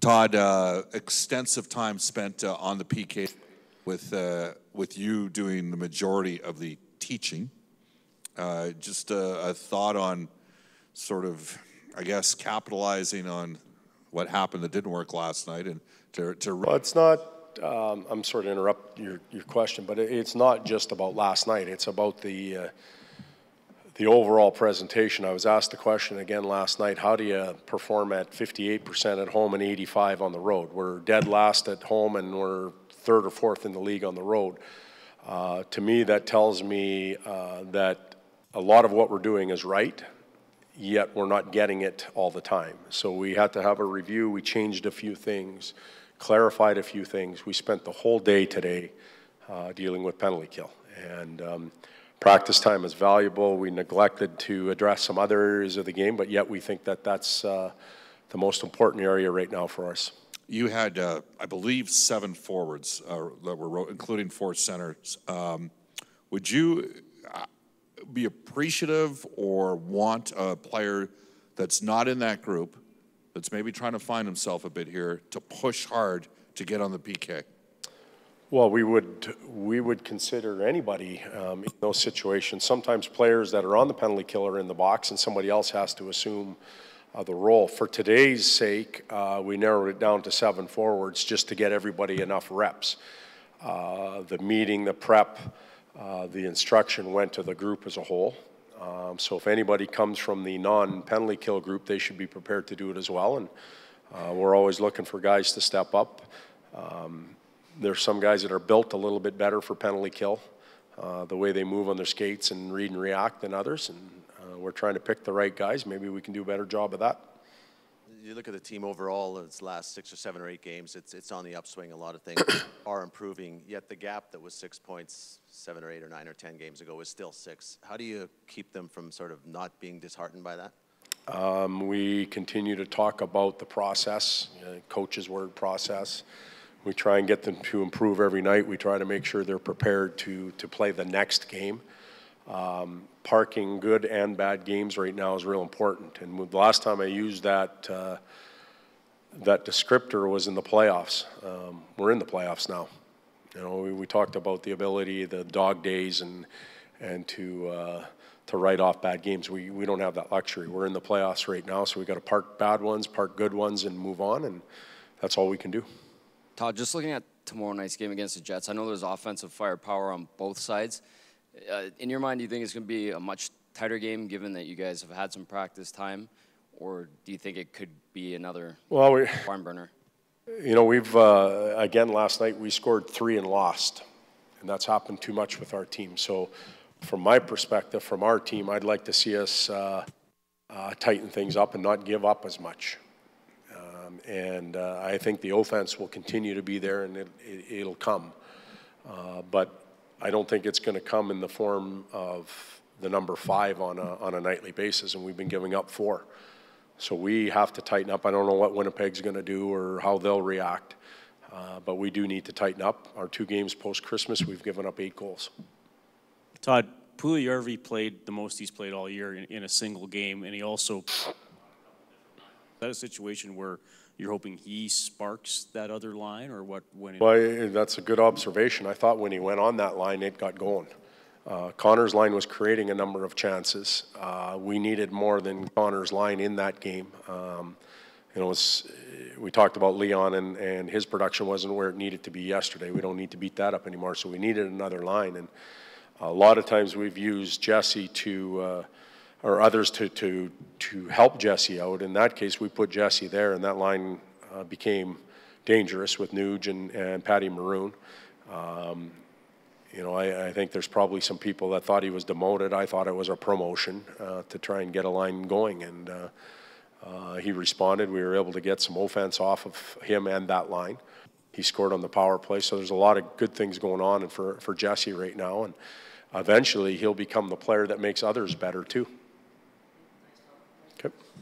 Todd, extensive time spent on the PK with you doing the majority of the teaching. Just a thought on sort of, I guess, capitalizing on what happened that didn't work last night, and Well, it's not. I'm sorry to interrupt your question, but it's not just about last night. It's about the overall presentation. I was asked the question again last night, how do you perform at 58% at home and 85% on the road? We're dead last at home and we're third or fourth in the league on the road. To me, that tells me that a lot of what we're doing is right, yet we're not getting it all the time. So we had to have a review. We changed a few things, clarified a few things. We spent the whole day today dealing with penalty kill. And practice time is valuable. We neglected to address some other areas of the game, but yet we think that that's the most important area right now for us. You had, I believe, 7 forwards that were, including 4 centers. Would you be appreciative or want a player that's not in that group, that's maybe trying to find himself a bit here, to push hard to get on the PK? Well, we would consider anybody in those situations. Sometimes players that are on the penalty kill are in the box and somebody else has to assume the role. For today's sake, we narrowed it down to 7 forwards just to get everybody enough reps. The meeting, the prep, the instruction went to the group as a whole. So if anybody comes from the non-penalty kill group, they should be prepared to do it as well. And we're always looking for guys to step up. There's some guys that are built a little bit better for penalty kill, the way they move on their skates and read and react than others. And we're trying to pick the right guys. Maybe we can do a better job of that. You look at the team overall, its last 6 or 7 or 8 games, it's on the upswing. A lot of things are improving, yet the gap that was 6 points 7 or 8 or 9 or 10 games ago is still 6. How do you keep them from sort of not being disheartened by that? We continue to talk about the process, coach's word process. We try and get them to improve every night. We try to make sure they're prepared to play the next game. Parking good and bad games right now is real important. And the last time I used that descriptor was in the playoffs. We're in the playoffs now. You know, we talked about the ability, the dog days, and to write off bad games. We don't have that luxury. We're in the playoffs right now, so we got to park bad ones, park good ones, and move on. And that's all we can do. Todd, just looking at tomorrow night's game against the Jets, I know there's offensive firepower on both sides. In your mind, do you think it's going to be a much tighter game given that you guys have had some practice time, or do you think it could be another barn burner? You know, we've, again, last night we scored 3 and lost, and that's happened too much with our team. So from my perspective, from our team, I'd like to see us tighten things up and not give up as much. And I think the offense will continue to be there, and it'll come. But I don't think it's going to come in the form of the number 5 on a nightly basis, and we've been giving up 4. So we have to tighten up. I don't know what Winnipeg's going to do or how they'll react, but we do need to tighten up. Our 2 games post-Christmas, we've given up 8 goals. Todd, Puljujarvi played the most he's played all year in a single game, and he also – is that a situation where you're hoping he sparks that other line, or what? Well, that's a good observation. I thought when he went on that line, it got going. Connor's line was creating a number of chances. We needed more than Connor's line in that game. You know, we talked about Leon, and his production wasn't where it needed to be yesterday. We don't need to beat that up anymore, so we needed another line. And a lot of times we've used Jesse or others to help Jesse out. In that case, we put Jesse there, and that line became dangerous with Nuge and Patty Maroon. You know, I think there's probably some people that thought he was demoted. I thought it was a promotion to try and get a line going, and he responded. We were able to get some offense off of him and that line. He scored on the power play, so there's a lot of good things going on for Jesse right now, and eventually he'll become the player that makes others better too.